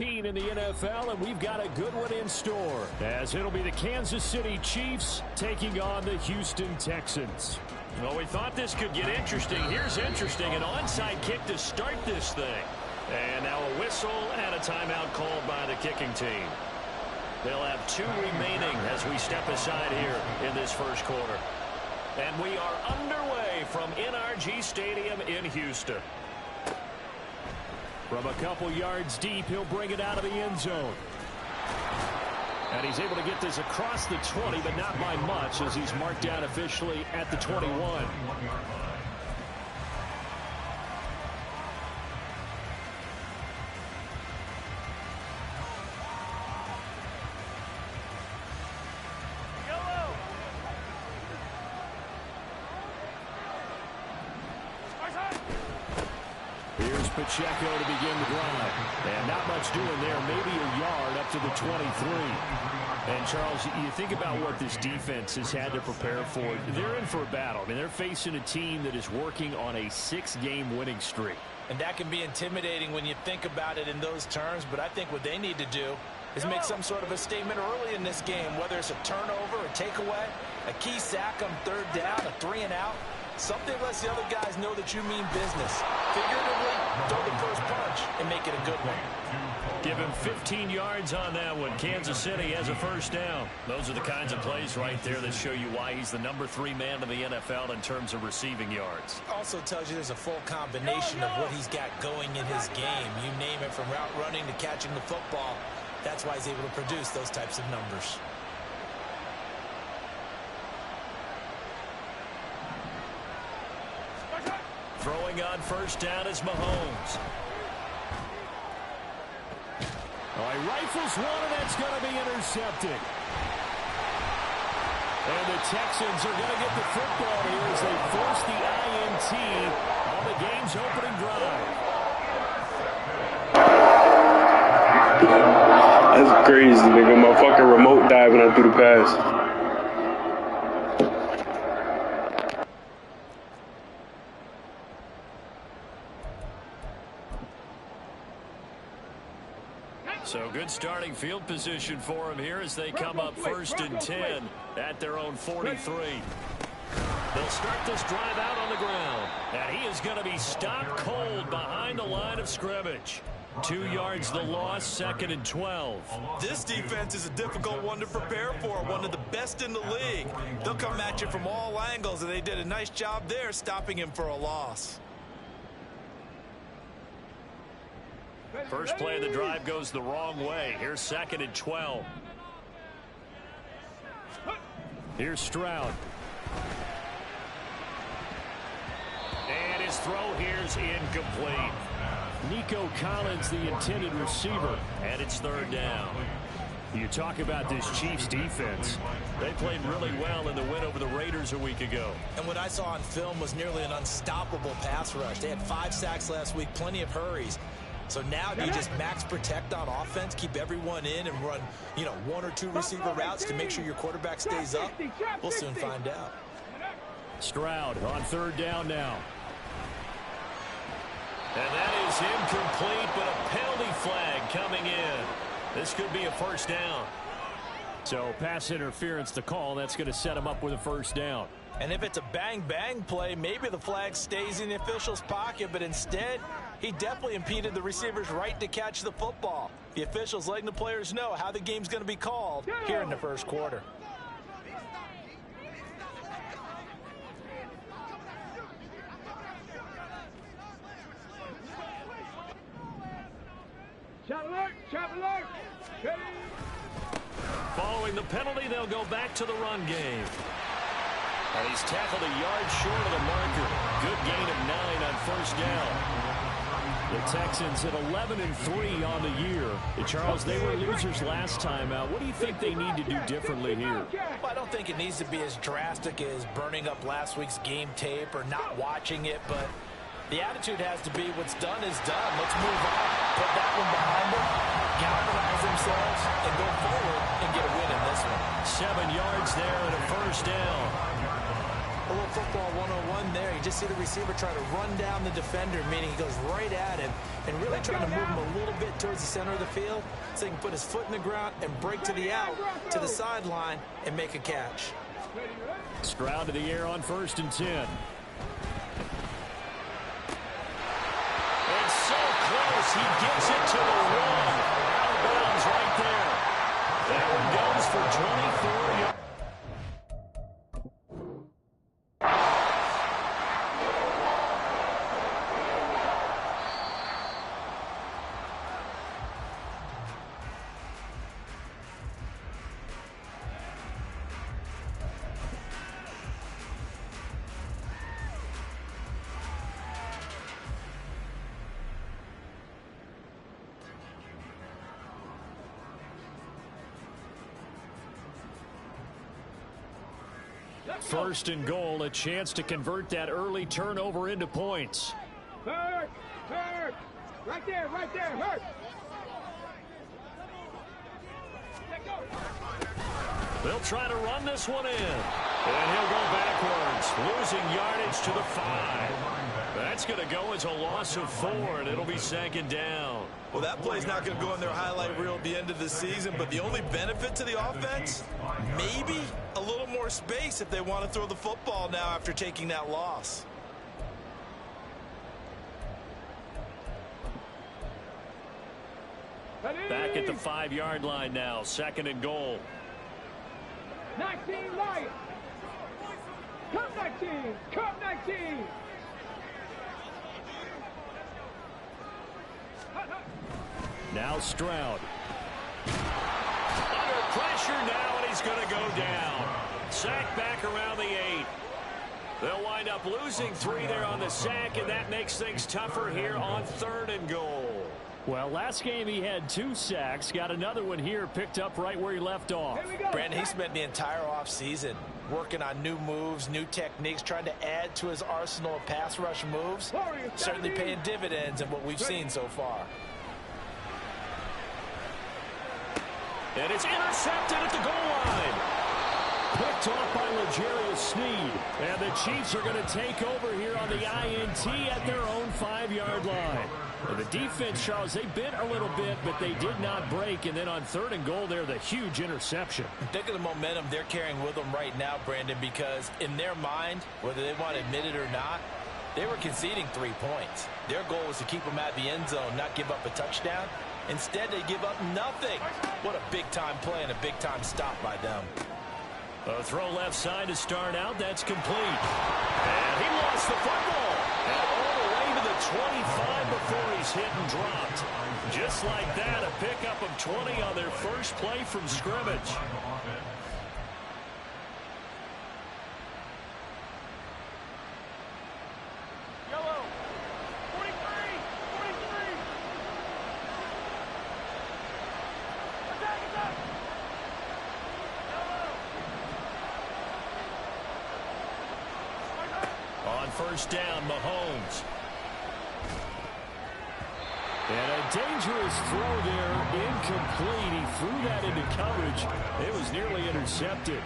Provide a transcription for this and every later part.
In the NFL, and we've got a good one in store, as it'll be the Kansas City Chiefs taking on the Houston Texans. Well, we thought this could get interesting. Here's interesting, an onside kick to start this thing. And now a whistle and a timeout called by the kicking team. They'll have 2 remaining as we step aside here in this first quarter. And we are underway from NRG Stadium in Houston. From a couple yards deep, he'll bring it out of the end zone. And he's able to get this across the 20, but not by much, as he's marked down officially at the 21. Pacheco to begin the drive. And not much doing there. Maybe a yard up to the 23. And, Charles, you think about what this defense has had to prepare for. They're in for a battle. I mean, they're facing a team that is working on a 6-game winning streak. And that can be intimidating when you think about it in those terms. But I think what they need to do is make some sort of a statement early in this game, whether it's a turnover, a takeaway, a key sack on 3rd down, a 3-and-out. Something lets the other guys know that you mean business. Figuratively, throw the first punch and make it a good one. Give him 15 yards on that one. Kansas City has a first down. Those are the kinds of plays right there that show you why he's the number 3 man in the NFL in terms of receiving yards. Also tells you there's a full combination of what he's got going in his game. You name it, from route running to catching the football. That's why he's able to produce those types of numbers. Throwing on first down is Mahomes. Oh, he rifles one, and that's going to be intercepted. And the Texans are going to get the football here as they force the INT on the game's opening drive. That's crazy, nigga. My fucking remote died when I threw the pass. So good starting field position for him here as they come up 1st and 10 at their own 43. They'll start this drive out on the ground. And he is going to be stopped cold behind the line of scrimmage. 2 yards the loss, 2nd and 12. This defense is a difficult one to prepare for, one of the best in the league. They'll come at you from all angles, and they did a nice job there stopping him for a loss. First play of the drive goes the wrong way. Here's 2nd and 12. Here's Stroud. And his throw here's incomplete. Nico Collins, the intended receiver. And it's 3rd down. You talk about this Chiefs defense. They played really well in the win over the Raiders a week ago. And what I saw on film was nearly an unstoppable pass rush. They had 5 sacks last week, plenty of hurries. So now do you just max protect on offense, keep everyone in, and run, 1 or 2 receiver routes to make sure your quarterback stays up? We'll soon find out. Stroud on 3rd down now. And that is incomplete, but a penalty flag coming in. This could be a first down. So pass interference to call. That's going to set him up with a first down. And if it's a bang-bang play, maybe the flag stays in the official's pocket, but instead, he definitely impeded the receiver's right to catch the football. The officials letting the players know how the game's going to be called here in the first quarter. Following the penalty, they'll go back to the run game. And he's tackled a yard short of the marker. Good gain of 9 on first down. The Texans at 11-3 on the year. Charles, they were losers last time out. What do you think they need to do differently here? Well, I don't think it needs to be as drastic as burning up last week's game tape or not watching it, but the attitude has to be what's done is done. Let's move on. Put that one behind them, galvanize themselves, and go forward and get a win in this one. 7 yards there and a first down. A little football 101 there. You just see the receiver trying to run down the defender, meaning he goes right at him and really trying to move him a little bit towards the center of the field so he can put his foot in the ground and break to the out, to the sideline, and make a catch. Stroud to the air on 1st and 10. It's so close. He gets it to the wall. Out of bounds right there. That one goes for 24 yards. First and goal, a chance to convert that early turnover into points. Hurt! Hurt! Right there, hurt! They'll try to run this one in. And he'll go backwards, losing yardage to the 5. That's going to go as a loss of 4, and it'll be 2nd down. Well, that play's not going to go in their highlight reel at the end of the season, but the only benefit to the offense, maybe a little more space if they want to throw the football now after taking that loss. Back at the 5-yard line now, 2nd and goal. 19 right! Come 19! Come 19! Now Stroud. Under pressure now, and he's going to go down. Sack back around the 8. They'll wind up losing 3 there on the sack, and that makes things tougher here on 3rd and goal. Well, last game he had 2 sacks. Got another one here, picked up right where he left off. Brandon, he spent the entire offseason working on new moves, new techniques, trying to add to his arsenal of pass rush moves. Certainly paying dividends in what we've seen so far. And it's intercepted at the goal line. Picked off by L'Jarius Sneed. And the Chiefs are going to take over here on the INT at their own 5-yard line. Well, the defense, Charles, they bent a little bit, but they did not break. And then on 3rd and goal there, the huge interception. Think of the momentum they're carrying with them right now, Brandon, because in their mind, whether they want to admit it or not, they were conceding 3 points. Their goal was to keep them out of the end zone, not give up a touchdown. Instead, they give up nothing. What a big-time play and a big-time stop by them. A throw left side to start out. That's complete. And he lost the football. And all the way to the 25 before he's hit and dropped. Just like that, a pickup of 20 on their first play from scrimmage. Yellow! 43! 43! Attack, attack! On 1st down, Mahomes. And a dangerous throw there, incomplete. He threw that into coverage. It was nearly intercepted.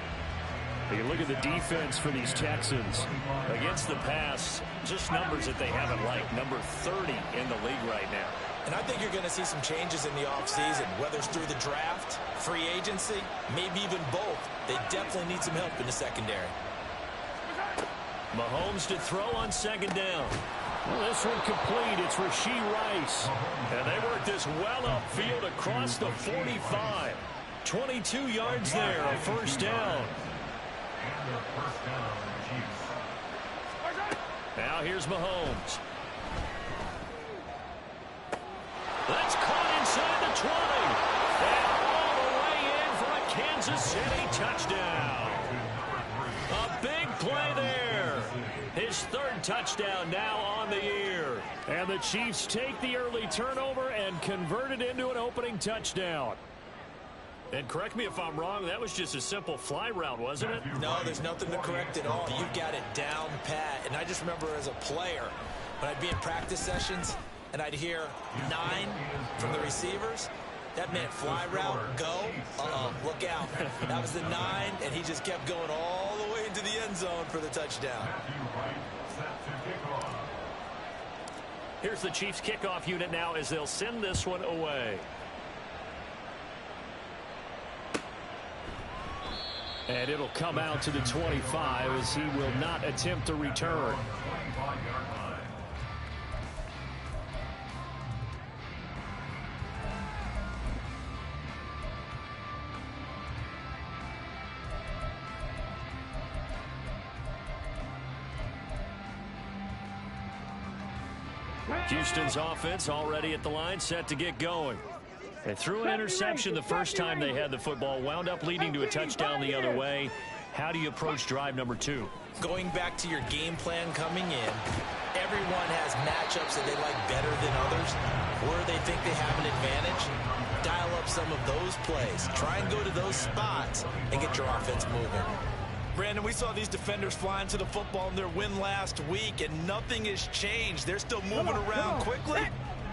You look at the defense for these Texans. Against the pass, just numbers that they haven't liked. Number 30 in the league right now. And I think you're going to see some changes in the offseason, whether it's through the draft, free agency, maybe even both. They definitely need some help in the secondary. Mahomes to throw on 2nd down. Well, this one complete. It's Rashee Rice. And they work this well upfield across the 45. 22 yards there, a 1st down. Now here's Mahomes. That's caught inside the 20. And all the way in for a Kansas City touchdown. A big play there. His 3rd touchdown now on the year. And the Chiefs take the early turnover and convert it into an opening touchdown. And correct me if I'm wrong, that was just a simple fly route, wasn't it? No, there's nothing to correct at all. You got it down pat. And I just remember as a player, when I'd be in practice sessions and I'd hear 9 from the receivers, that meant fly route, go, look out. That was the 9, and he just kept going all the way into the end zone for the touchdown. Here's the Chiefs kickoff unit now as they'll send this one away. And it'll come out to the 25 as he will not attempt to return. Houston's offense already at the line, set to get going. They threw an interception the first time they had the football, wound up leading to a touchdown the other way. How do you approach drive number 2? Going back to your game plan coming in, everyone has matchups that they like better than others, where they think they have an advantage. Dial up some of those plays. Try and go to those spots and get your offense moving. Brandon, we saw these defenders flying to the football in their win last week, and nothing has changed. They're still moving around quickly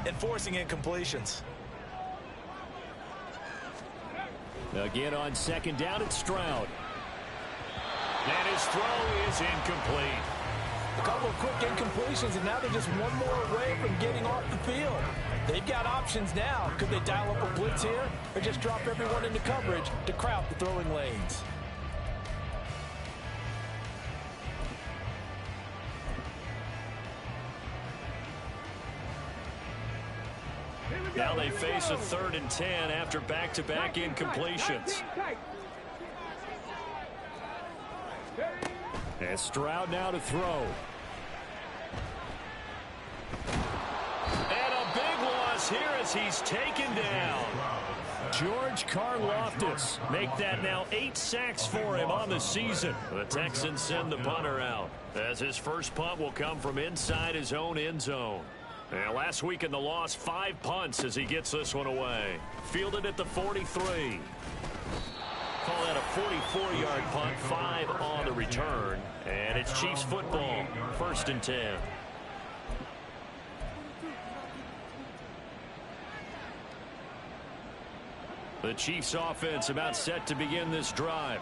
and forcing incompletions. Again on second down, it's Stroud. And his throw is incomplete. A couple of quick incompletions, and now they're just one more away from getting off the field. They've got options now. Could they dial up a blitz here or just drop everyone into coverage to crowd the throwing lanes? Now they face a 3rd and 10 after back-to-back incompletions. And Stroud now to throw. And a big loss here as he's taken down. George Karlaftis make that now 8 sacks for him on the season. The Texans send the punter out as his first punt will come from inside his own end zone. And last week in the loss, 5 punts as he gets this one away. Fielded at the 43. Call that a 44-yard punt, 5 on the return. And it's Chiefs football, 1st and 10. The Chiefs offense about set to begin this drive.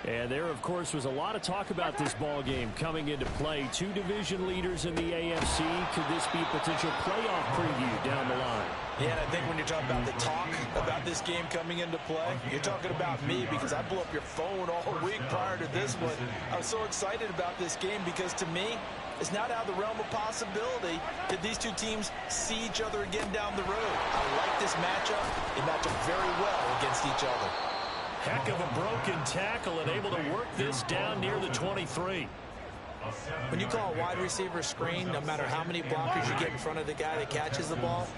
And there, of course, was a lot of talk about this ball game coming into play. 2 division leaders in the AFC. Could this be a potential playoff preview down the line? Yeah, and I think when you're talking about the talk about this game coming into play, you're talking about me because I blew up your phone all week prior to this one. I was so excited about this game because to me, it's not out of the realm of possibility that these two teams see each other again down the road. I like this matchup. They match up very well against each other. Heck of a broken tackle and able to work this down near the 23. When you call a wide receiver screen, no matter how many blockers you get in front of the guy that catches the ball,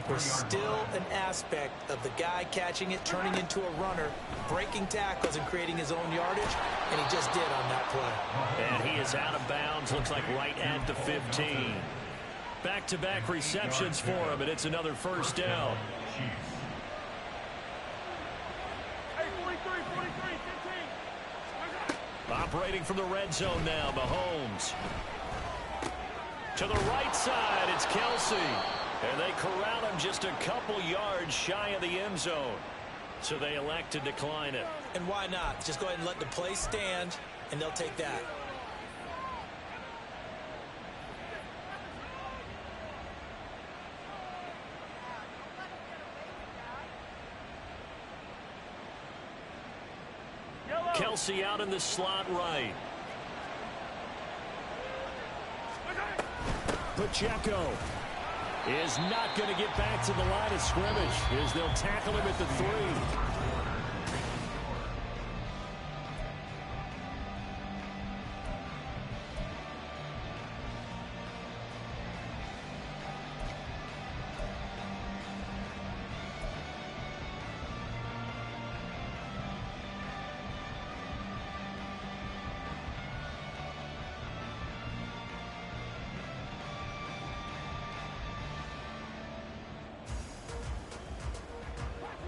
there's still an aspect of the guy catching it, turning into a runner, breaking tackles and creating his own yardage, and he just did on that play. And he is out of bounds, looks like right at the 15. Back-to-back receptions for him, and it's another first down. Operating from the red zone now, Mahomes. To the right side, it's Kelsey. And they corral him just a couple yards shy of the end zone. So they elect to decline it. And why not? Just go ahead and let the play stand, and they'll take that. Kelsey out in the slot right. Pacheco is not going to get back to the line of scrimmage as they'll tackle him at the 3.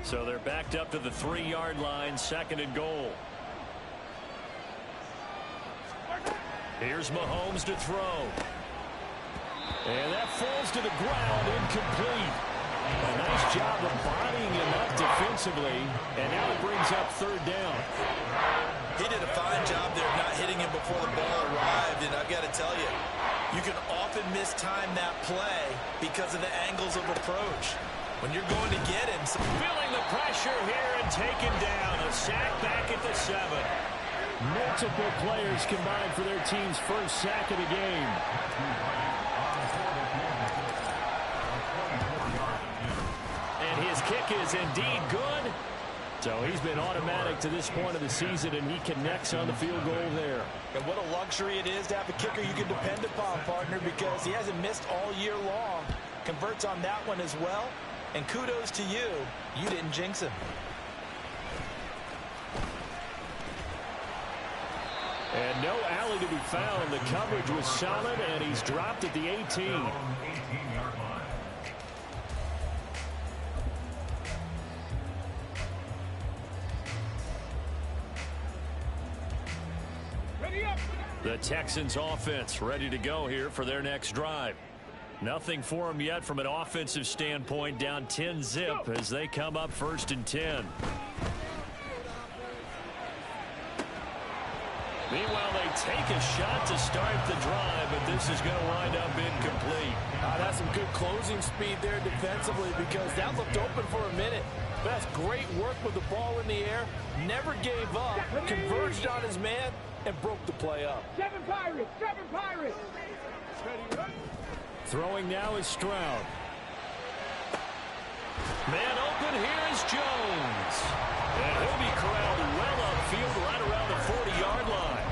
So they're backed up to the 3-yard line, 2nd and goal. Here's Mahomes to throw. And that falls to the ground, incomplete. A nice job of bodying him up defensively. defensively, and now it brings up third down. He did a fine job there of not hitting him before the ball arrived, and I've got to tell you, you can often mistime that play because of the angles of approach. When you're going to get him. Feeling the pressure here and taken down. A sack back at the 7. Multiple players combined for their team's first sack of the game. And his kick is indeed good. So he's been automatic to this point of the season, and he connects on the field goal there. And what a luxury it is to have a kicker you can depend upon, partner, because he hasn't missed all year long. Converts on that one as well. And kudos to you. You didn't jinx him. And no alley to be found. The coverage was solid, and he's dropped at the 18. The Texans offense ready to go here for their next drive. Nothing for them yet from an offensive standpoint, down 10-zip as they come up 1st and 10. Meanwhile, they take a shot to start the drive, but this is going to wind up incomplete. That's some good closing speed there defensively, because that looked open for a minute. But that's great work with the ball in the air. Never gave up, converged on his man, and broke the play up. 7 Pirates! 7 Pirates! Throwing now is Stroud. Man open, here is Jones. And he'll be corralled well upfield right around the 40-yard line.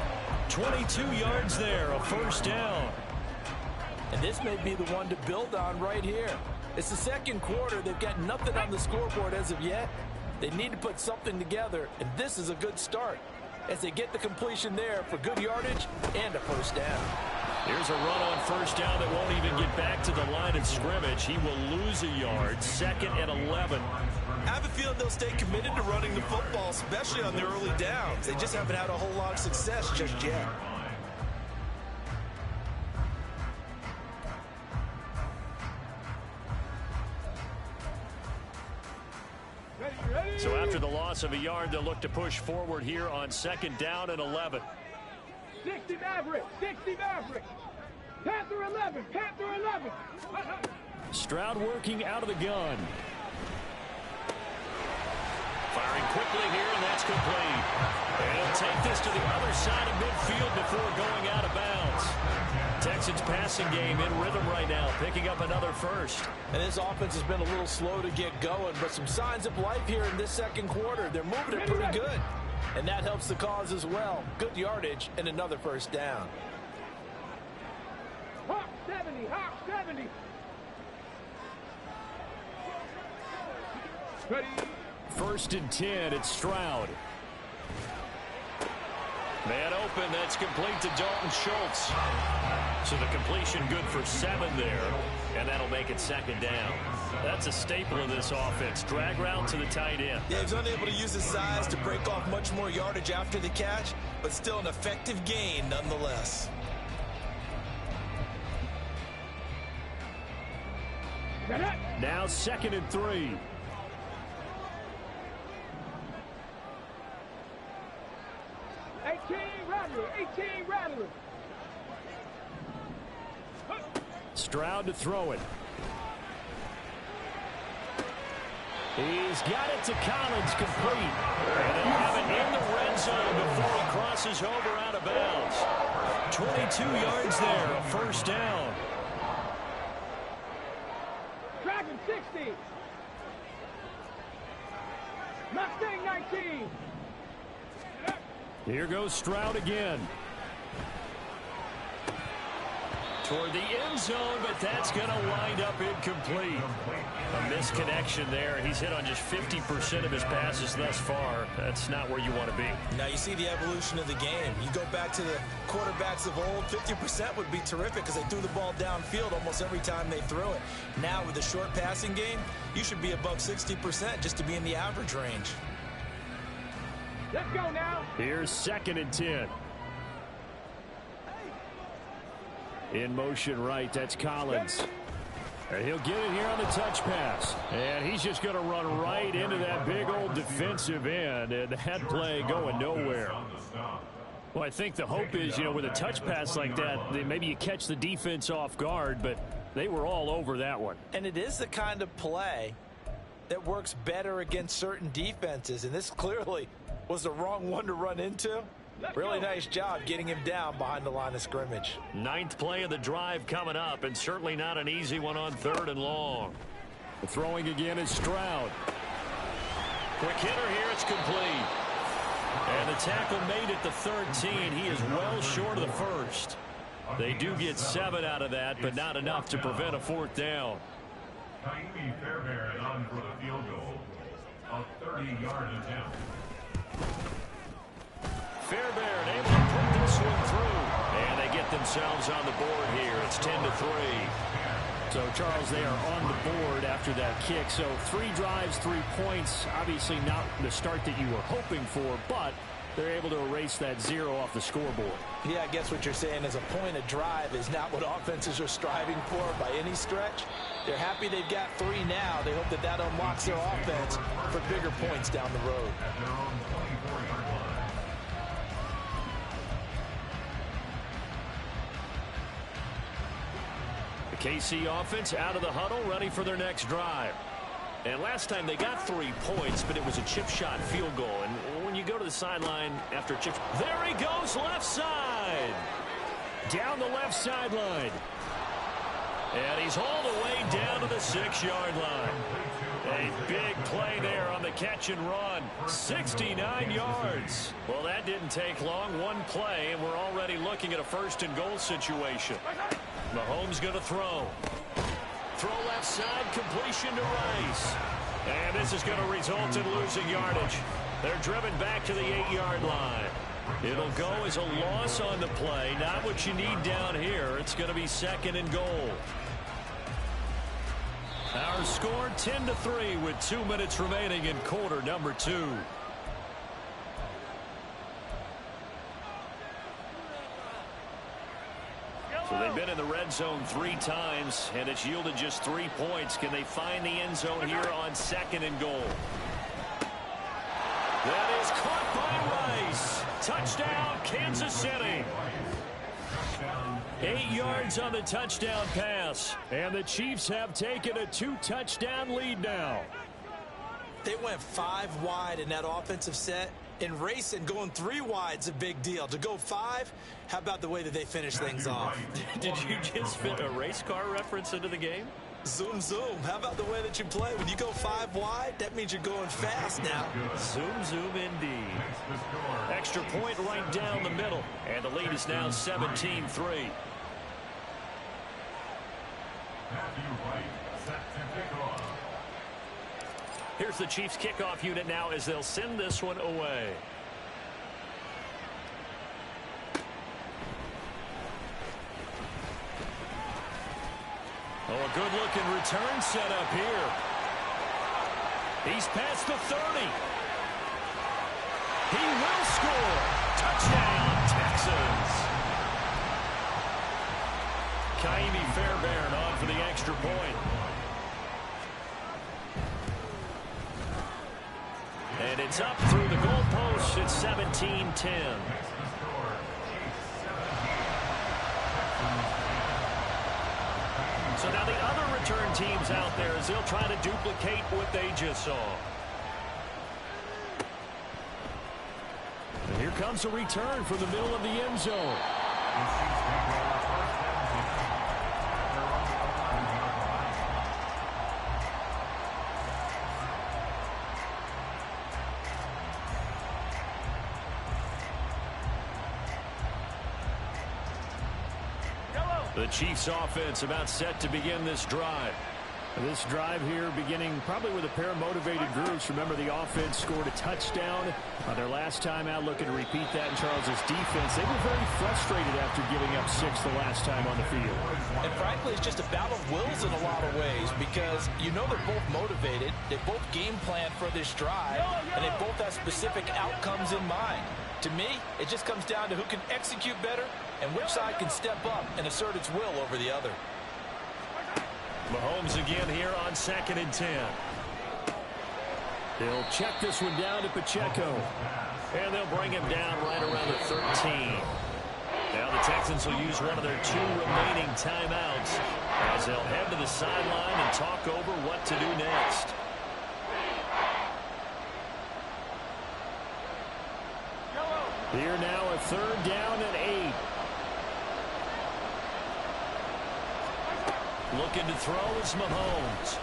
22 yards there, a first down. And this may be the one to build on right here. It's the second quarter. They've got nothing on the scoreboard as of yet. They need to put something together, and this is a good start as they get the completion there for good yardage and a first down. Here's a run on first down that won't even get back to the line of scrimmage. He will lose a yard. 2nd and 11. I have a feeling they'll stay committed to running the football, especially on their early downs. They just haven't had a whole lot of success just yet. So after the loss of a yard, they'll look to push forward here on 2nd down and 11. 60 Maverick! 60 Maverick! Panther 11! Panther 11! Stroud working out of the gun. Firing quickly here, and that's complete. And he'll take this to the other side of midfield before going out of bounds. Texans passing game in rhythm right now, picking up another first. And this offense has been a little slow to get going, but some signs of life here in this second quarter. They're moving it pretty good. And that helps the cause as well. Good yardage and another first down. Hawk 70! Hawk 70! Ready? 1st and 10, it's Stroud. Man open, that's complete to Dalton Schultz. So the completion good for 7 there, and that'll make it 2nd down. That's a staple of this offense. Drag route to the tight end. Yeah, he's unable to use his size to break off much more yardage after the catch, but still an effective gain nonetheless. Now 2nd and 3. Rattler! 18 Rattler! Stroud to throw it. He's got it to Collins, complete. And they'll have it in the red zone before he crosses over out of bounds. 22 yards there, a first down. Dragon 60! Mustang 19! Here goes Stroud again. Toward the end zone, but that's going to wind up incomplete. A misconnection there. He's hit on just 50% of his passes thus far. That's not where you want to be. Now you see the evolution of the game. You go back to the quarterbacks of old, 50% would be terrific because they threw the ball downfield almost every time they threw it. Now with the short passing game, you should be above 60% just to be in the average range. Let's go now. Here's 2nd and 10. In motion right, that's Collins. And he'll get it here on the touch pass. And he's just going to run right into that big old defensive end, and that play going nowhere. Well, I think the hope is, with a touch pass like that, maybe you catch the defense off guard, but they were all over that one. And it is the kind of play that works better against certain defenses, and this clearly was the wrong one to run into. Really nice job getting him down behind the line of scrimmage. 9th play of the drive coming up, and certainly not an easy one on 3rd and long. Throwing again is Stroud. Quick hitter here, it's complete. And the tackle made at the 13. He is well short of the first. They do get 7 out of that, but not enough to prevent a 4th down. Fairbairn on for the field goal. A 30-yard attempt. Fairbairn able to put this one through. And they get themselves on the board here. It's 10-3. So, Charles, they are on the board after that kick. So 3 drives, 3 points. Obviously not the start that you were hoping for, but they're able to erase that 0 off the scoreboard. Yeah, I guess what you're saying is a point of drive is not what offenses are striving for by any stretch. They're happy they've got 3 now. They hope that that unlocks their offense for bigger points down the road. KC offense out of the huddle, ready for their next drive. And last time they got 3 points, but it was a chip shot field goal. And when you go to the sideline after a chip, there he goes, left side. Down the left sideline. And he's hauled away down to the 6-yard line. A big play there on the catch and run. 69 yards. Well, that didn't take long. 1 play, and we're already looking at a 1st and goal situation. Mahomes going to throw. Throw left side, completion to Rice. And this is going to result in losing yardage. They're driven back to the 8-yard line. It'll go as a loss on the play. Not what you need down here. It's going to be 2nd and goal. Our score 10-3 with 2 minutes remaining in quarter number 2. So they've been in the red zone 3 times, and it's yielded just 3 points. Can they find the end zone here on 2nd and goal? That is caught by Rice. Touchdown, Kansas City. 8 yards on the touchdown pass. And the Chiefs have taken a 2-touchdown lead now. They went 5 wide in that offensive set. And racing, going 3 wide is a big deal. To go 5, how about the way that they finish things off? Did you just fit a race car reference into the game? Zoom, zoom. How about the way that you play? When you go 5 wide, that means you're going fast now. Zoom, zoom indeed. Extra point right down the middle. And the lead is now 17-3. Here's the Chiefs kickoff unit now as they'll send this one away. Oh, a good-looking return set up here. He's past the 30. He will score. Touchdown, Texans. Kaimi Fairbairn on for the extra point. And it's up through the goalpost. It's 17-10. So now the other return teams out there as they'll try to duplicate what they just saw. And here comes a return from the middle of the end zone. The Chiefs offense about set to begin this drive. This drive here beginning probably with a pair of motivated groups. Remember, the offense scored a touchdown on their last time out, looking to repeat that in Charles's defense. They were very frustrated after giving up 6 the last time on the field. And frankly, it's just a battle of wills in a lot of ways because you know they're both motivated. They both game plan for this drive, and they both have specific outcomes in mind. To me, it just comes down to who can execute better and which side can step up and assert its will over the other. Mahomes again here on 2nd and 10. They'll check this one down to Pacheco. And they'll bring him down right around the 13. Now the Texans will use one of their 2 remaining timeouts as they'll head to the sideline and talk over what to do next. Here now a 3rd down and 8. Looking to throw is Mahomes.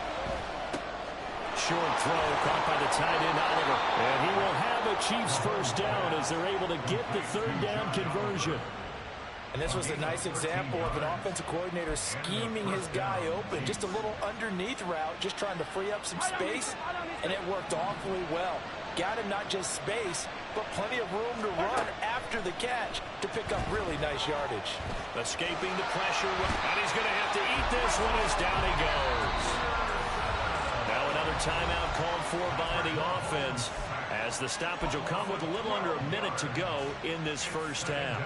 Short throw caught by the tight end Oliver. And he will have a Chiefs first down as they're able to get the 3rd down conversion. And this was a nice example of an offensive coordinator scheming his guy open. Just a little underneath route, just trying to free up some space, and it worked awfully well. Got him not just space, but plenty of room to run after the catch to pick up really nice yardage. Escaping the pressure, and he's going to have to eat this one as down he goes. Now another timeout called for by the offense as the stoppage will come with a little under a minute to go in this first half.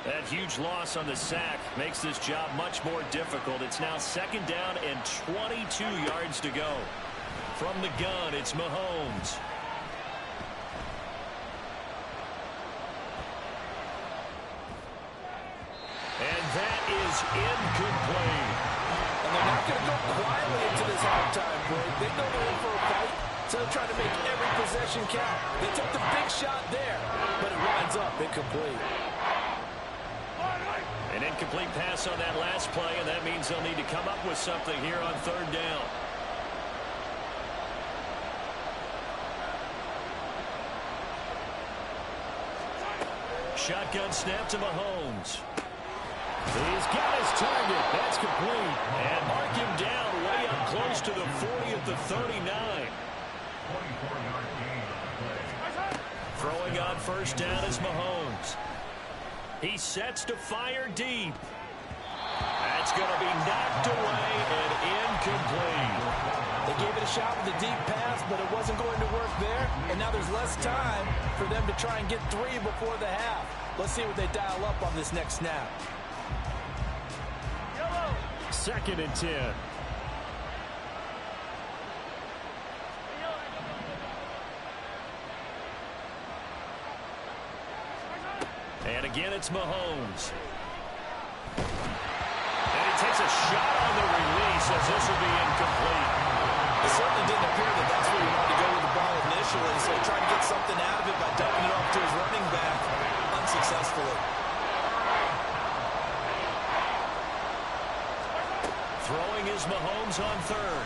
That huge loss on the sack makes this job much more difficult. It's now 2nd down and 22 yards to go. From the gun, it's Mahomes. And that is incomplete. And they're not going to go quietly into this halftime break. They know they're in for a fight, so they're trying to make every possession count. They took the big shot there, but it winds up incomplete. An incomplete pass on that last play, and that means they'll need to come up with something here on 3rd down. Shotgun snap to Mahomes. He's got his target. That's complete. And mark him down way up close to the 40 at the 39. 24-yard gain on the play. Throwing on 1st down is Mahomes. He sets to fire deep. That's going to be knocked away and incomplete. They gave it a shot with a deep pass, but it wasn't going to work there. And now there's less time for them to try and get 3 before the half. Let's see what they dial up on this next snap. 2nd and 10. And again, it's Mahomes. And he takes a shot on the release as this will be incomplete. It certainly didn't appear that that's where he wanted to go with the ball initially, so he tried to get something out of it by dumping it off to his running back unsuccessfully. Throwing is Mahomes on 3rd.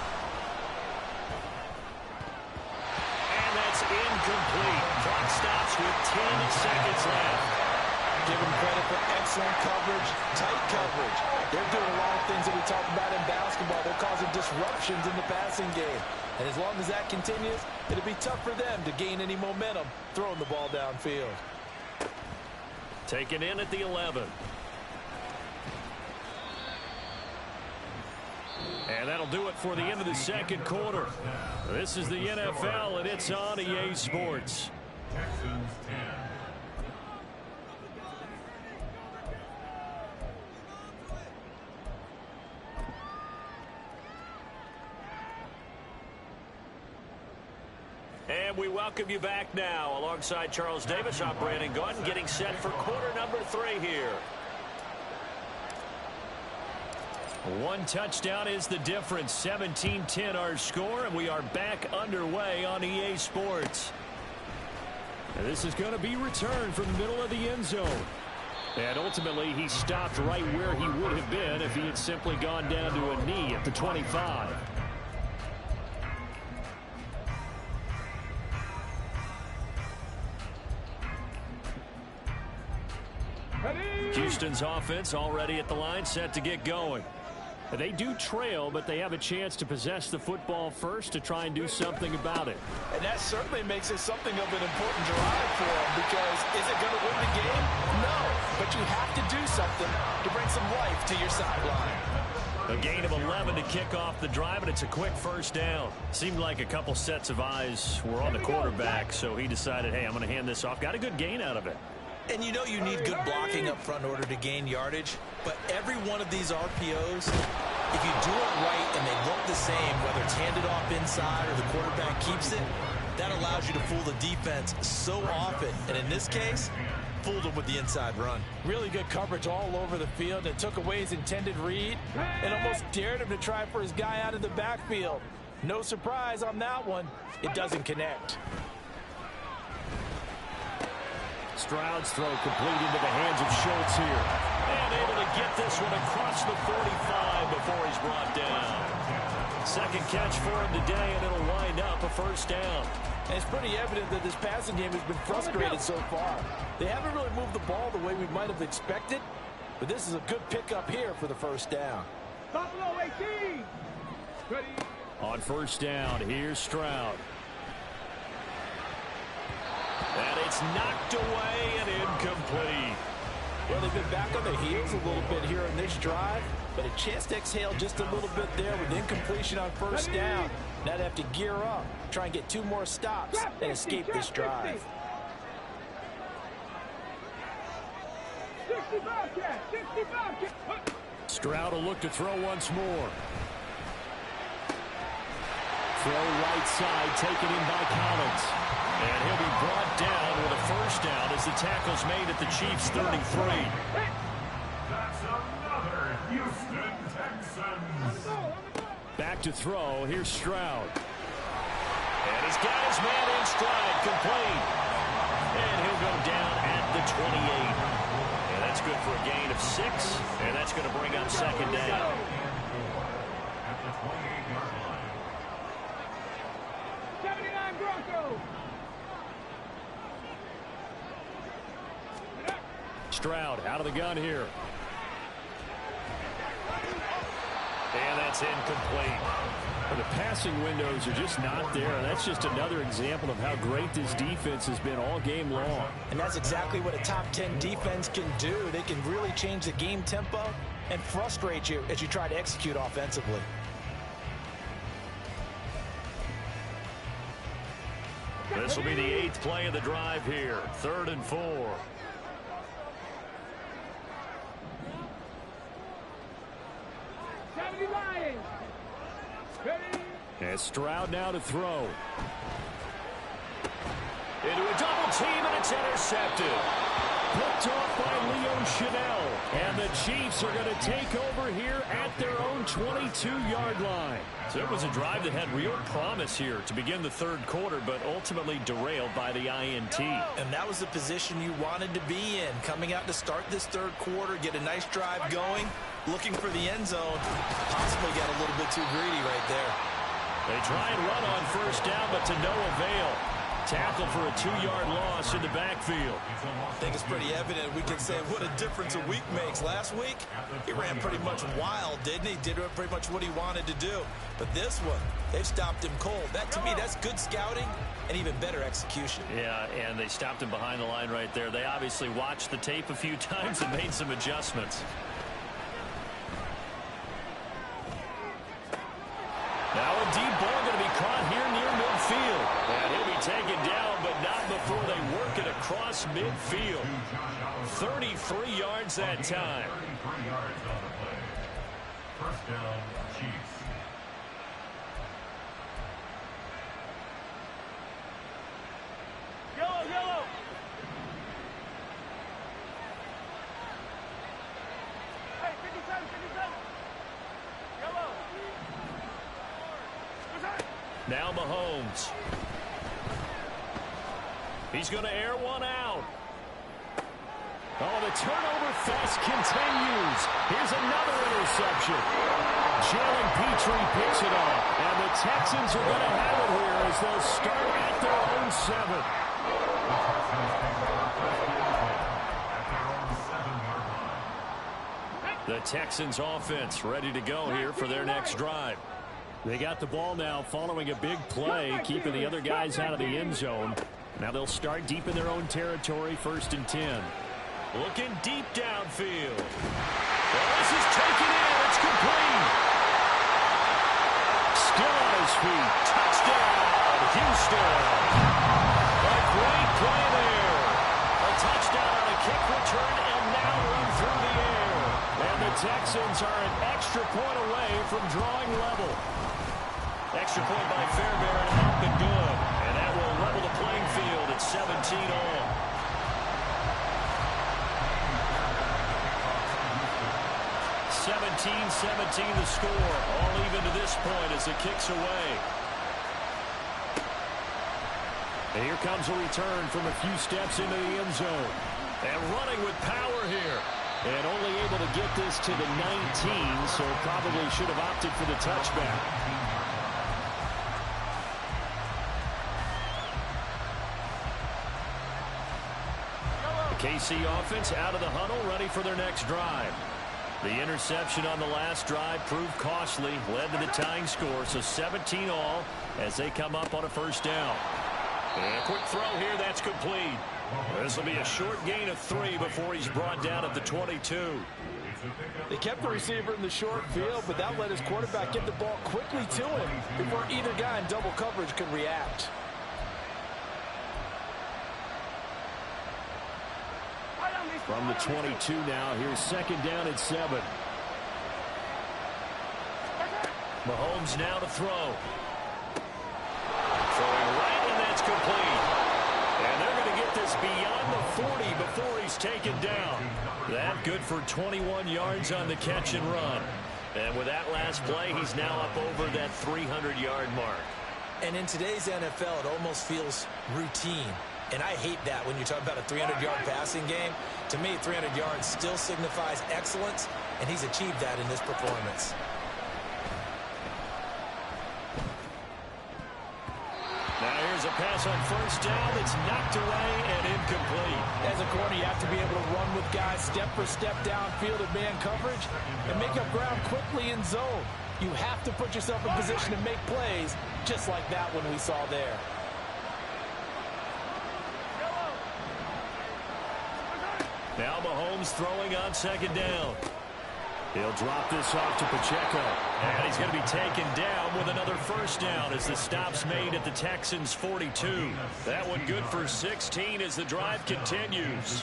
And that's incomplete. Clock stops with 10 seconds left. Give them credit for excellent coverage, tight coverage. They're doing a lot of things that we talk about in basketball. They're causing disruptions in the passing game. And as long as that continues, it'll be tough for them to gain any momentum throwing the ball downfield. Taken in at the 11. And that'll do it for the end of the 2nd quarter. This is the NFL, and it's on EA Sports. Texans 10. And we welcome you back now. Alongside Charles Davis, I'm Brandon Gaudin, getting set for quarter number 3 here. 1 touchdown is the difference. 17-10 our score, and we are back underway on EA Sports. And this is going to be returned from the middle of the end zone. And ultimately, he stopped right where he would have been if he had simply gone down to a knee at the 25. Houston's offense already at the line, set to get going. They do trail, but they have a chance to possess the football first to try and do something about it. And that certainly makes it something of an important drive for them, because is it going to win the game? No, but you have to do something to bring some life to your sideline. A gain of 11 to kick off the drive, and it's a quick first down. Seemed like a couple sets of eyes were on the quarterback, so he decided, hey, I'm going to hand this off. Got a good gain out of it. And you know you need good blocking up front in order to gain yardage, but every one of these RPOs If you do it right and they look the same, whether it's handed off inside or the quarterback keeps it, that allows you to fool the defense so often. And in this case, fooled him with the inside run. Really good coverage all over the field. It took away his intended read and almost dared him to try for his guy out of the backfield. No surprise on that one. It doesn't connect. Stroud's throw complete into the hands of Schultz here. And able to get this one across the 45 before he's brought down. Second catch for him today, and it'll wind up a first down. And it's pretty evident that this passing game has been frustrated so far. They haven't really moved the ball the way we might have expected, but this is a good pickup here for the first down. Buffalo 18. Ready. On first down, here's Stroud. And it's knocked away and incomplete. Well, they've been back on their heels a little bit here in this drive, but a chance to exhale just a little bit there with incompletion on first down. Now they have to gear up, try and get 2 more stops and escape this drive. 65 catch, 65 catch. Stroud will look to throw once more. Throw right side, taken in by Collins. And he'll be brought down with a first down as the tackle's made at the Chiefs' 33. That's another Houston Texans. Back to throw. Here's Stroud. And he's got his man in stride, complete. And he'll go down at the 28. And that's good for a gain of 6. And that's going to bring up second down. At the 28-yard line. 79 Broncos. Stroud out of the gun here. And that's incomplete. The passing windows are just not there. And that's just another example of how great this defense has been all game long. And that's exactly what a top 10 defense can do. They can really change the game tempo and frustrate you as you try to execute offensively. This will be the 8th play of the drive here. 3rd and 4. Lions. Ready. And Stroud now to throw. Into a double team, and it's intercepted. Picked off by Leon Chanel. And the Chiefs are going to take over here at their own 22-yard line. So it was a drive that had real promise here to begin the 3rd quarter, but ultimately derailed by the INT. And that was the position you wanted to be in. Coming out to start this 3rd quarter, get a nice drive going, looking for the end zone. Possibly got a little bit too greedy right there. They try and run on first down, but to no avail. Tackle for a 2-yard loss in the backfield. I think it's pretty evident. We can say what a difference a week makes. Last week, he ran pretty much wild, didn't he? Did pretty much what he wanted to do. But this one, they've stopped him cold. That, to me, that's good scouting and even better execution. Yeah, and they stopped him behind the line right there. They obviously watched the tape a few times and made some adjustments. Now a deep ball going to be caught here near midfield. And he'll be taken down, but not before they work it across midfield. 33 yards that time. 33 yards on the play. First down, Chiefs. Yellow, yellow. Hey, 57, 57. Yellow. Now Mahomes. He's going to air one out. Oh, the turnover fest continues. Here's another interception. Jalen Petrie picks it off. And the Texans are going to have it here as they'll start at their own 7. The Texans offense ready to go here for their next drive. They got the ball now following a big play, keeping the other guys out of the end zone. Now they'll start deep in their own territory, 1st and 10. Looking deep downfield. Well, this is taken in. It's complete. Still on his feet. Touchdown, Houston. A great play there. A touchdown on a kick return and now run through the air. And the Texans are an extra point away from drawing level. Extra point by Fairbairn and up and good. And that will level the playing field at 17 all. 17-17 the score. All even to this point as the kick's away. And here comes a return from a few steps into the end zone. And running with power here. And only able to get this to the 19, so probably should have opted for the touchback. The KC offense out of the huddle, ready for their next drive. The interception on the last drive proved costly, led to the tying score, so 17 all as they come up on a first down. And a quick throw here, that's complete. This will be a short gain of 3 before he's brought down at the 22. They kept the receiver in the short field, but that let his quarterback get the ball quickly to him before either guy in double coverage could react. From the 22 now, here's second down at 7. Mahomes now to throw. Throwing right, and that's complete. And they're going to get this beyond the 40 before he's taken down. That good for 21 yards on the catch and run. And with that last play, he's now up over that 300-yard mark. And in today's NFL, it almost feels routine. And I hate that when you talk about a 300-yard passing game. To me, 300 yards still signifies excellence, and he's achieved that in this performance. Now here's a pass on first down. It's knocked away and incomplete. As a corner, you have to be able to run with guys step for step downfield in man coverage and make up ground quickly in zone. You have to put yourself in position to make plays, just like that one we saw there. Now Mahomes throwing on second down. He'll drop this off to Pacheco. And he's going to be taken down with another first down as the stop's made at the Texans' 42. That one good for 16 as the drive continues.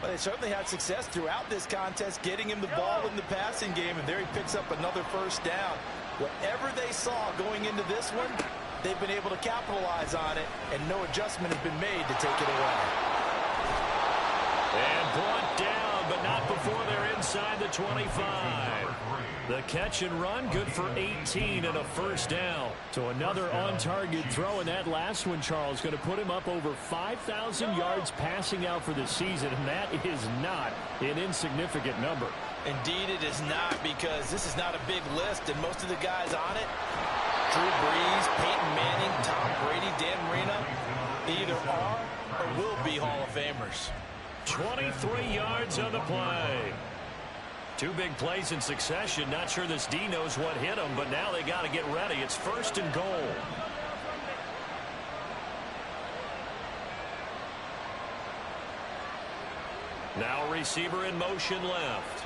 Well, they certainly had success throughout this contest, getting him the ball in the passing game, and there he picks up another first down. Whatever they saw going into this one, they've been able to capitalize on it, and no adjustment has been made to take it away. And brought down, but not before they're inside the 25. The catch and run, good for 18 and a first down. So another on-target throw, and that last one, Charles, going to put him up over 5,000 yards passing out for the season, and that is not an insignificant number. Indeed it is not, because this is not a big list, and most of the guys on it, Drew Brees, Peyton Manning, Tom Brady, Dan Marino, they either are or will be Hall of Famers. 23 yards on the play. Two big plays in succession. Not sure this D knows what hit him, but now they got to get ready. It's first and goal. Now a receiver in motion left.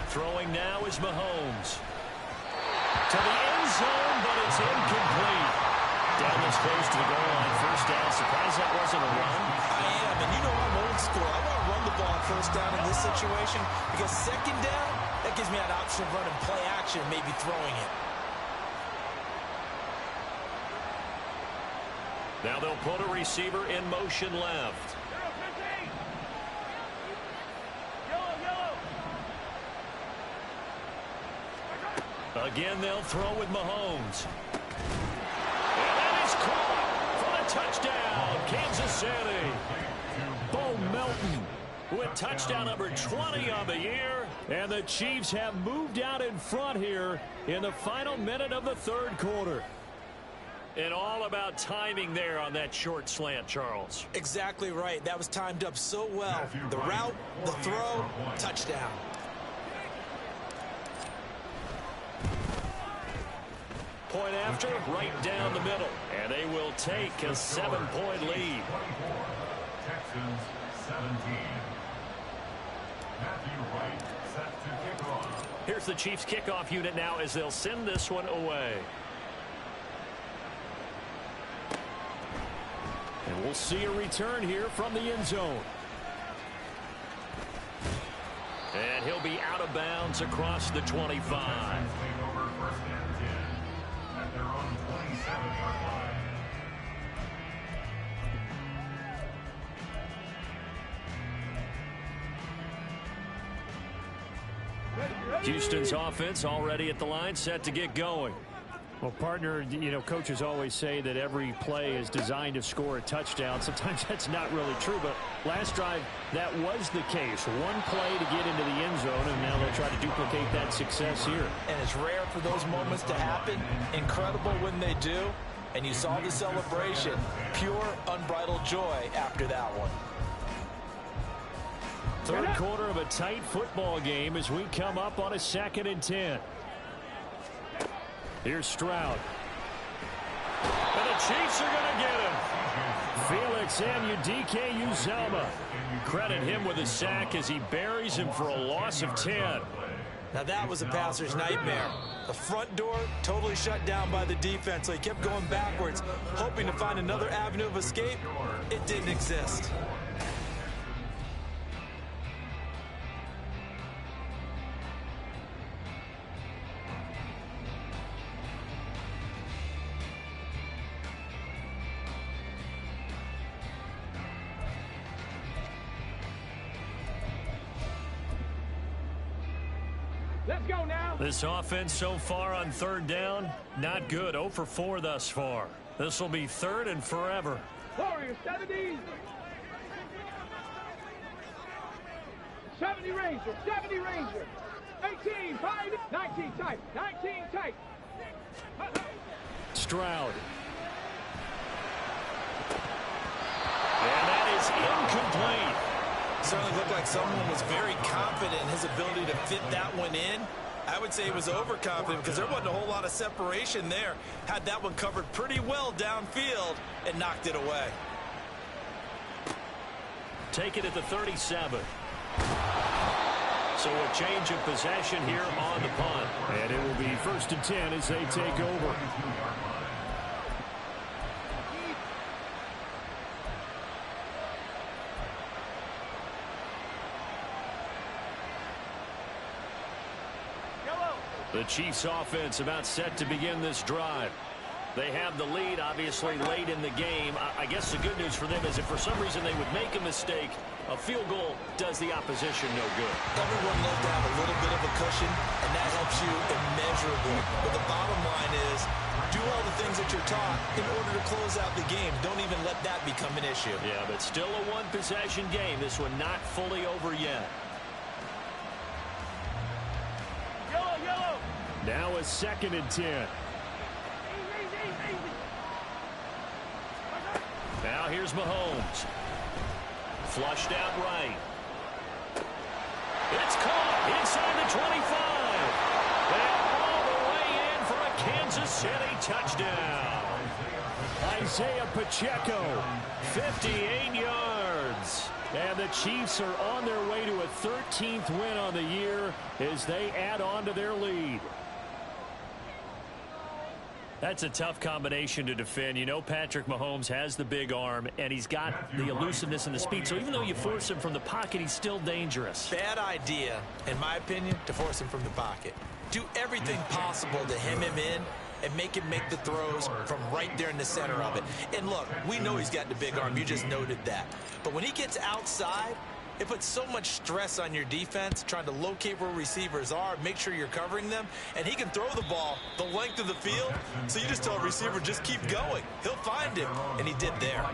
Throwing now is Mahomes. To the end zone, but it's incomplete. Down this close to the goal line, first down. Surprised that wasn't a run? I am, and you know I'm old school. I want to run the ball on first down in this situation because second down, that gives me an option of running play action, maybe throwing it. Now they'll put a receiver in motion left. Again, they'll throw with Mahomes. For the touchdown, Kansas City. Bo Melton with touchdown number 20 on the year. And the Chiefs have moved out in front here in the final minute of the third quarter. And all about timing there on that short slant, Charles. Exactly right. That was timed up so well. The route, the throw, touchdown. Point after, right down the middle. And they will take a 7-point lead. Texans 17. Matthew Wright set to kick off. Here's the Chiefs kickoff unit now as they'll send this one away. And we'll see a return here from the end zone. And he'll be out of bounds across the 25. Over first and 10 at their own 27-yard line. Houston's offense already at the line, set to get going. Well, partner, you know, coaches always say that every play is designed to score a touchdown. Sometimes that's not really true, but last drive, that was the case. One play to get into the end zone, and now they'll try to duplicate that success here. And it's rare for those moments to happen. Incredible when they do. And you saw the celebration. Pure, unbridled joy after that one. Third quarter of a tight football game as we come up on a 2nd and 10. Here's Stroud. And the Chiefs are going to get him. Felix Anudike-Uzomah. Credit him with a sack as he buries him for a loss of 10. Now that was a passer's nightmare. The front door totally shut down by the defense, so he kept going backwards, hoping to find another avenue of escape. It didn't exist. Let's go now. This offense so far on 3rd down, not good. 0 for 4 thus far. This will be 3rd and forever. Warriors, 70. 70 Ranger, 70 Ranger. 18, 5, 19 tight, 19 tight. Stroud. And that is incomplete. Certainly looked like someone was very confident in his ability to fit that one in. I would say he was overconfident because there wasn't a whole lot of separation there. Had that one covered pretty well downfield and knocked it away. Take it at the 37. So a change of possession here on the punt. And it will be 1st and 10 as they take over. The Chiefs offense about set to begin this drive. They have the lead, obviously, late in the game. I guess the good news for them is if for some reason they would make a mistake, a field goal does the opposition no good. Everyone loves to have a little bit of a cushion, and that helps you immeasurably. But the bottom line is, do all the things that you're taught in order to close out the game. Don't even let that become an issue. Yeah, but still a one-possession game. This one not fully over yet. Now a 2nd and 10. Now here's Mahomes. Flushed out right. It's caught inside the 25. And all the way in for a Kansas City touchdown. Isaiah Pacheco. 58 yards. And the Chiefs are on their way to a 13th win on the year as they add on to their lead. That's a tough combination to defend. You know Patrick Mahomes has the big arm, and he's got the elusiveness and the speed. So even though you force him from the pocket, he's still dangerous. Bad idea, in my opinion, to force him from the pocket. Do everything possible to hem him in and make him make the throws from right there in the center of it. And look, we know he's got the big arm. You just noted that. But when he gets outside, it puts so much stress on your defense trying to locate where receivers are, make sure you're covering them, and he can throw the ball the length of the field, so you just tell a receiver, just keep going. He'll find him, and he did there.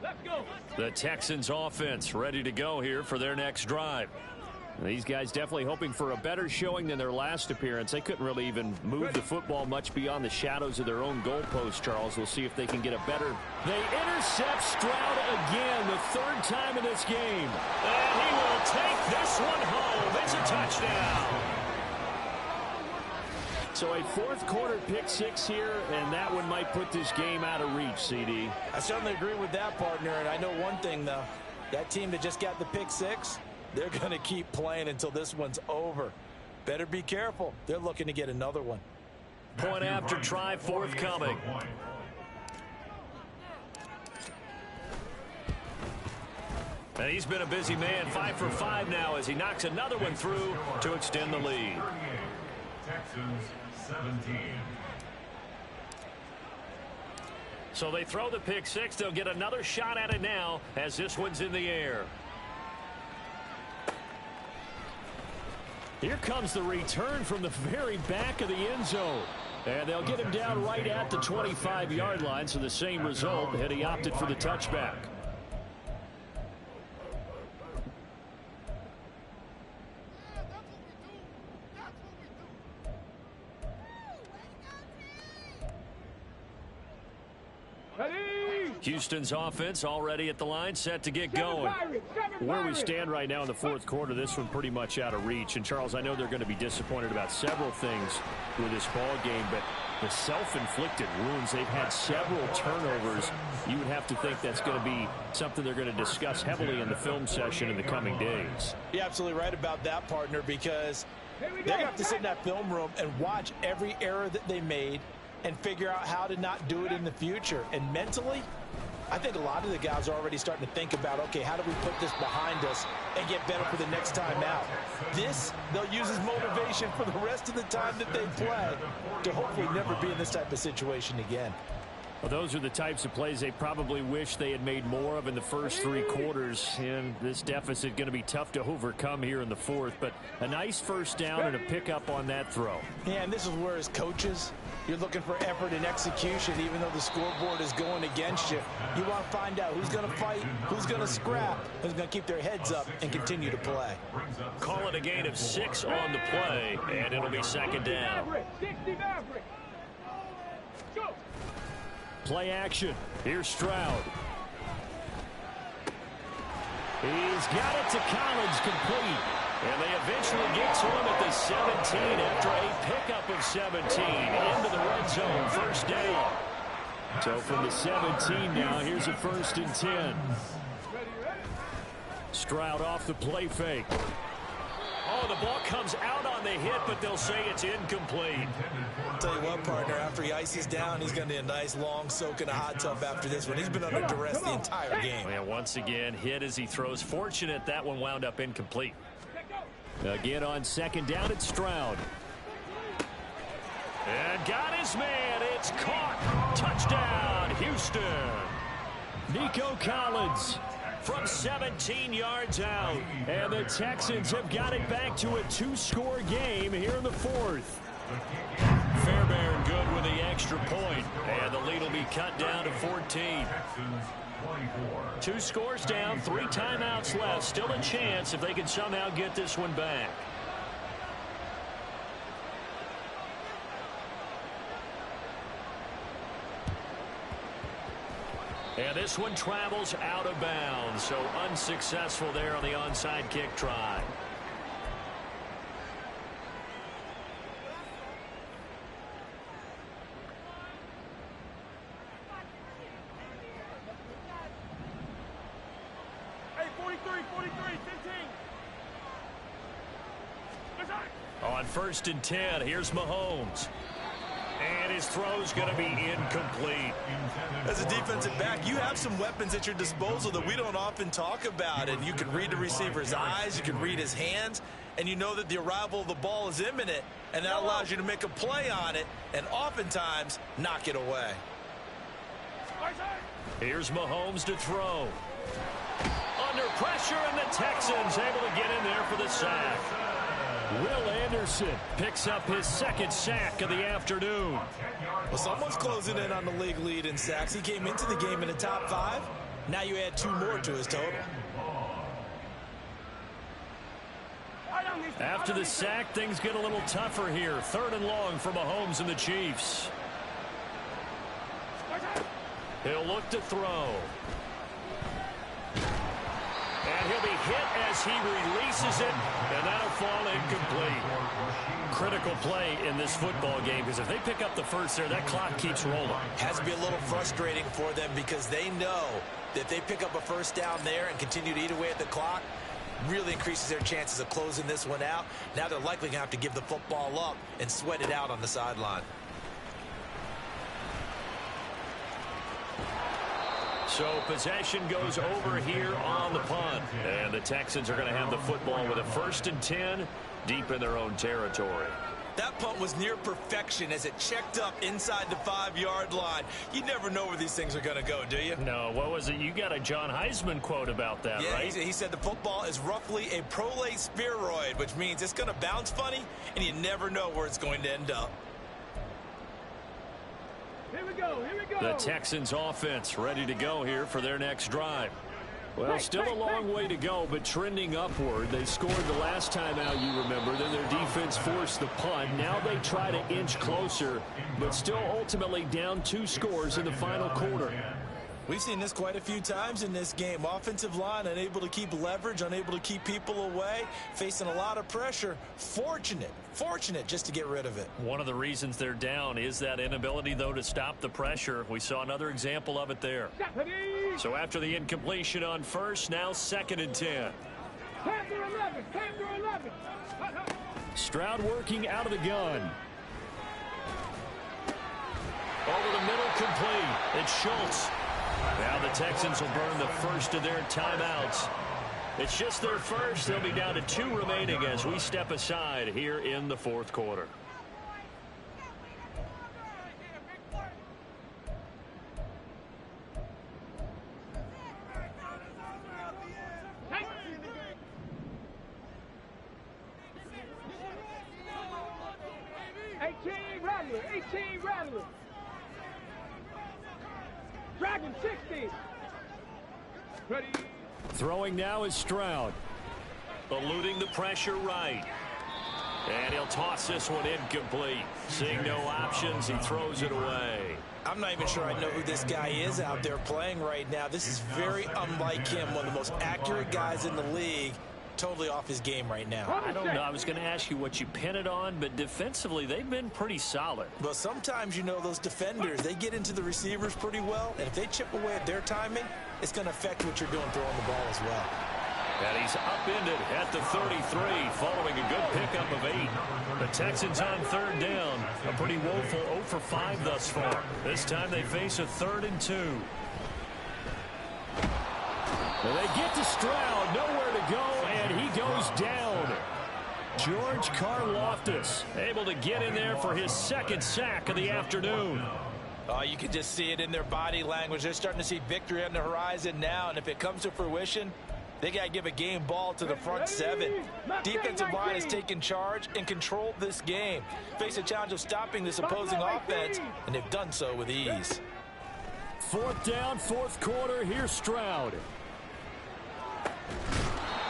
Let's go. The Texans offense ready to go here for their next drive. These guys definitely hoping for a better showing than their last appearance. They couldn't really even move the football much beyond the shadows of their own goalpost, Charles. We'll see if they can get a better. They intercept Stroud again, the 3rd time in this game. And he will take this one home. It's a touchdown. So a 4th quarter pick 6 here, and that one might put this game out of reach, CD. I certainly agree with that, partner. And I know one thing, though. That team that just got the pick 6, They're going to keep playing until this one's over. Better be careful. They're looking to get another one. Point after try forthcoming. And he's been a busy man, 5 for 5 now as he knocks another one through to extend the lead. Texans 17. So they throw the pick six. They'll get another shot at it now as this one's in the air. Here comes the return from the very back of the end zone. And they'll get him down right at the 25-yard line, so the same result, and he opted for the touchback. Houston's offense already at the line, set to get going. Where we stand right now in the fourth quarter, this one pretty much out of reach. And, Charles, I know they're going to be disappointed about several things with this ball game, but the self-inflicted wounds, they've had several turnovers. You would have to think that's going to be something they're going to discuss heavily in the film session in the coming days. You're absolutely right about that, partner, because they're going to have to sit in that film room and watch every error that they made and figure out how to not do it in the future. And mentally, I think a lot of the guys are already starting to think about, okay, how do we put this behind us and get better for the next time out? This, they'll use as motivation for the rest of the time that they play to hopefully never be in this type of situation again. Well, those are the types of plays they probably wish they had made more of in the first three quarters. And this deficit going to be tough to overcome here in the fourth. But a nice first down and a pickup on that throw. Yeah, and this is where as coaches, you're looking for effort and execution, even though the scoreboard is going against you. You want to find out who's going to fight, who's going to scrap, who's going to keep their heads up and continue to play. Call it a gain of 6 on the play, and it'll be second down. Play action. Here's Stroud. He's got it to Collins, complete. And they eventually get to him at the 17 after a pickup of 17 into the red zone. First down. So from the 17 now, here's a 1st and 10. Stroud off the play fake. Oh, the ball comes out on the hit, but they'll say it's incomplete. I'll tell you what, partner, after he ices down, he's going to need a nice long soak in a hot tub after this one. He's been under duress the entire game. And once again, hit as he throws. Fortunate that one wound up incomplete. Again on second down, it's Stroud. And got his man. It's caught. Touchdown, Houston. Nico Collins from 17 yards out. And the Texans have got it back to a 2-score game here in the fourth. Fairbairn good with the extra point. And the lead will be cut down to 14. 2 scores down, 3 timeouts left. Still a chance if they can somehow get this one back. And this one travels out of bounds, so unsuccessful there on the onside kick try. On 1st and 10, here's Mahomes. And his throw's going to be incomplete. As a defensive back, you have some weapons at your disposal that we don't often talk about. And you can read the receiver's eyes, you can read his hands, and you know that the arrival of the ball is imminent. And that allows you to make a play on it and oftentimes knock it away. Here's Mahomes to throw. Under pressure, and the Texans able to get in there for the sack. Will Anderson picks up his 2nd sack of the afternoon. Well, someone's closing in on the league lead in sacks. He came into the game in the top 5. Now you add 2 more to his total. After the sack, things get a little tougher here. 3rd and long for Mahomes and the Chiefs. He'll look to throw. And he'll be hit as he releases it, and that'll fall incomplete. Critical play in this football game, because if they pick up the first there, that clock keeps rolling. Has to be a little frustrating for them because they know that if they pick up a first down there and continue to eat away at the clock, really increases their chances of closing this one out. Now they're likely going to have to give the football up and sweat it out on the sideline. So possession goes over here on the punt. And the Texans are going to have the football with a 1st and 10 deep in their own territory. That punt was near perfection as it checked up inside the 5-yard line. You never know where these things are going to go, do you? No, what was it? You got a John Heisman quote about that, yeah, right? He said the football is roughly a prolate spheroid, which means it's going to bounce funny, and you never know where it's going to end up. Here we go. Here we go. The Texans offense ready to go here for their next drive. Well, still a long way to go, but trending upward. They scored the last time out, you remember. Then their defense forced the punt. Now they try to inch closer, but still ultimately down 2 scores in the final quarter. We've seen this quite a few times in this game. Offensive line unable to keep leverage, unable to keep people away, facing a lot of pressure. Fortunate just to get rid of it. One of the reasons they're down is that inability, though, to stop the pressure. We saw another example of it there. So after the incompletion on first, now 2nd and 10. Panther 11. Panther 11. Stroud working out of the gun. Over the middle, complete. It's Schultz. Now the Texans will burn the first of their timeouts. It's just their first. They'll be down to 2 remaining as we step aside here in the 4th quarter. Rattler. Dragon 60. Ready. Throwing now is Stroud. Eluding the pressure right. And he'll toss this one incomplete. Seeing no options, he throws it away. I'm not even sure I know who this guy is out there playing right now. This is very unlike him, one of the most accurate guys in the league. Totally off his game right now. I don't know. I was going to ask you what you pin it on, but defensively, they've been pretty solid. Well, sometimes, you know, those defenders, they get into the receivers pretty well, and if they chip away at their timing, it's going to affect what you're doing throwing the ball as well. And he's upended at the 33 following a good pickup of 8. The Texans on 3rd down. A pretty woeful 0 for 5 thus far. This time they face a 3rd and 2. Well, they get to Stroud, nowhere to go, and he goes down. George Karlaftis able to get in there for his 2nd sack of the afternoon. Oh, you can just see it in their body language. They're starting to see victory on the horizon now, and if it comes to fruition, they got to give a game ball to the front 7. Defensive line has taken charge and controlled this game. Face a challenge of stopping this opposing offense, and they've done so with ease. 4th down, 4th quarter. Here's Stroud.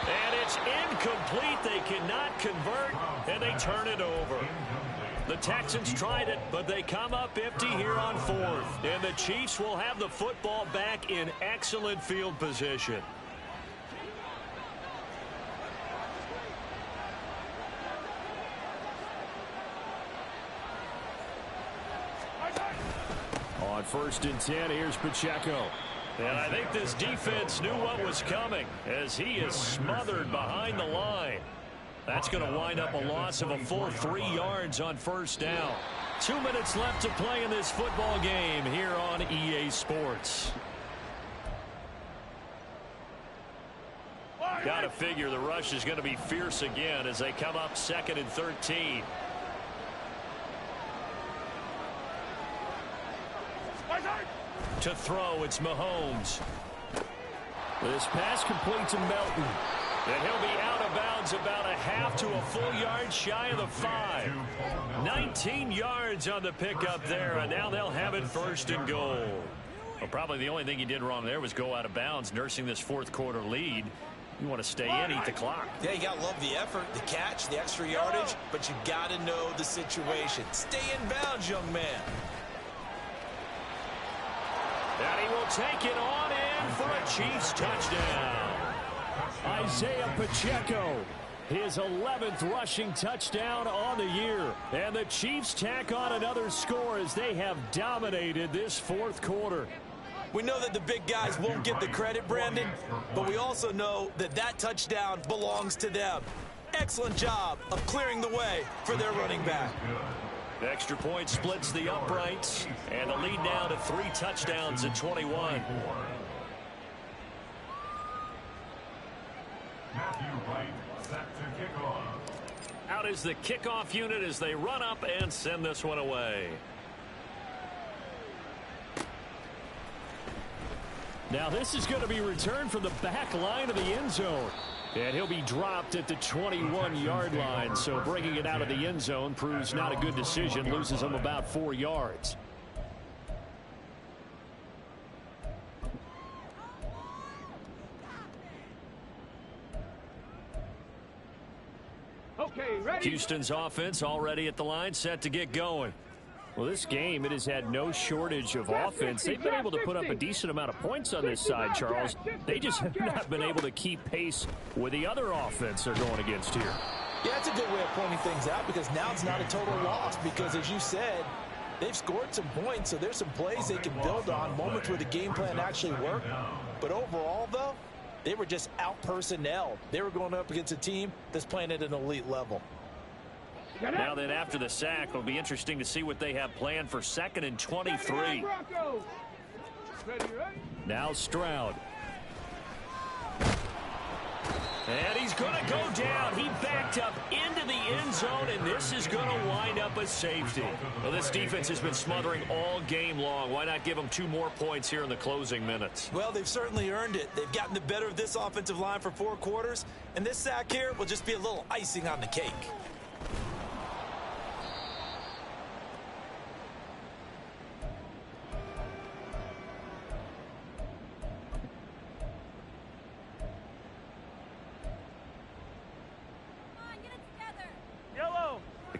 And it's incomplete. They cannot convert, and they turn it over. The Texans tried it, but they come up empty here on 4th. And the Chiefs will have the football back in excellent field position. On 1st and 10, here's Pacheco. And I think this defense knew what was coming as he is smothered behind the line. That's going to wind up a loss of a full 3 yards on 1st down. 2 minutes left to play in this football game here on EA Sports. Got to figure the rush is going to be fierce again as they come up 2nd and 13. To throw, it's Mahomes. This pass complete to Melton. And he'll be out of bounds about a half to a full yard shy of the 5. 19 yards on the pickup there, and now they'll have it 1st and goal. Well, probably the only thing he did wrong there was go out of bounds, nursing this 4th quarter lead. You want to stay in, eat the clock. Yeah, you got to love the effort, the catch, the extra yardage, but you got to know the situation. Stay in bounds, young man. And he will take it on in for a Chiefs touchdown. Isaiah Pacheco, his 11th rushing touchdown on the year. And the Chiefs tack on another score as they have dominated this 4th quarter. We know that the big guys won't get the credit, Brandon, but we also know that that touchdown belongs to them. Excellent job of clearing the way for their running back. The extra point splits the uprights, and the lead now to 3 touchdowns at 21. Matthew Wright set to kick off. Out is the kickoff unit as they run up and send this one away. Now this is going to be returned from the back line of the end zone. And he'll be dropped at the 21-yard line. So bringing it out of the end zone proves not a good decision. Loses him about 4 yards. Okay, ready? Houston's offense already at the line, set to get going. Well, this game, it has had no shortage of offense. They've been able to put up a decent amount of points on this side, Charles. They just have not been able to keep pace with the other offense they're going against here. Yeah, that's a good way of pointing things out because now it's not a total loss because, as you said, they've scored some points, so there's some plays they can build on, moments where the game plan actually worked. But overall, though, they were just out-personnelled. They were going up against a team that's playing at an elite level. Now then, after the sack, it'll be interesting to see what they have planned for 2nd and 23. Now Stroud. And he's going to go down. He backed up into the end zone, and this is going to wind up a safety. Well, this defense has been smothering all game long. Why not give them 2 more points here in the closing minutes? Well, they've certainly earned it. They've gotten the better of this offensive line for 4 quarters, and this sack here will just be a little icing on the cake.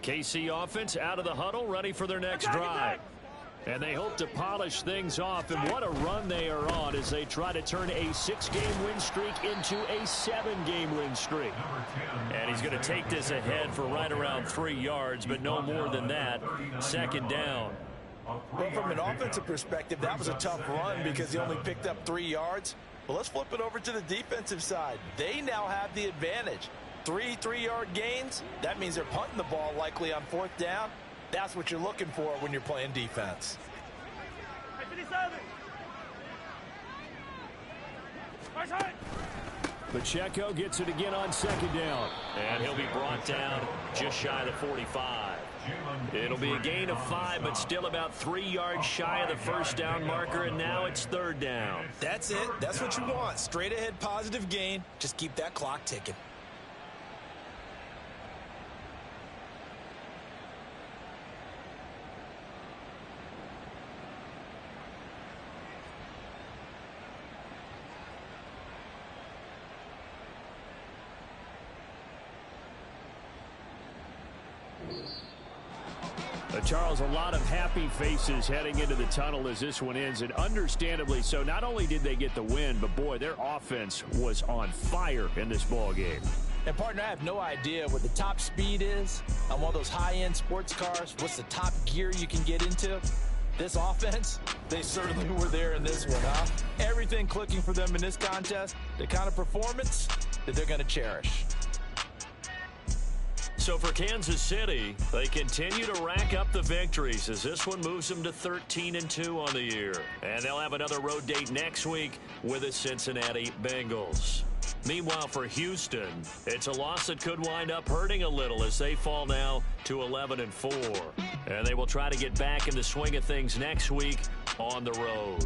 KC offense out of the huddle, ready for their next drive. And they hope to polish things off, and what a run they are on as they try to turn a 6-game win streak into a 7-game win streak. And he's going to take this ahead for right around 3 yards, but no more than that. 2nd down. Well, from an offensive perspective, that was a tough run because he only picked up 3 yards. But let's flip it over to the defensive side. They now have the advantage. 3 3-yard gains, that means they're punting the ball likely on 4th down. That's what you're looking for when you're playing defense. Pacheco gets it again on 2nd down. And he'll be brought down just shy of the 45. It'll be a gain of 5, but still about 3 yards shy of the 1st down marker, and now it's 3rd down. That's it. That's what you want. Straight ahead positive gain. Just keep that clock ticking. Charles, a lot of happy faces heading into the tunnel as this one ends, and understandably so. Not only did they get the win, but boy, their offense was on fire in this ball game. And partner, I have no idea what the top speed is on one of those high-end sports cars. What's the top gear you can get into? This offense, they certainly were there in this one, huh? Everything clicking for them in this contest, the kind of performance that they're going to cherish. So for Kansas City, they continue to rack up the victories as this one moves them to 13-2 on the year. And they'll have another road date next week with the Cincinnati Bengals. Meanwhile, for Houston, it's a loss that could wind up hurting a little as they fall now to 11-4. And they will try to get back in the swing of things next week on the road.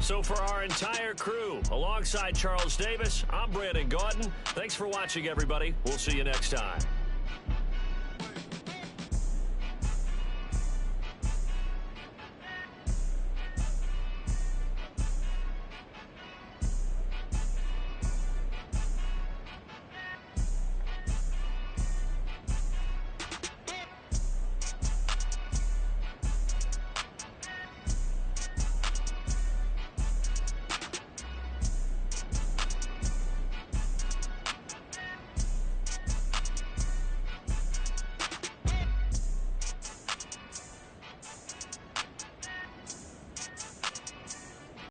So for our entire crew, alongside Charles Davis, I'm Brandon Gauton. Thanks for watching, everybody. We'll see you next time.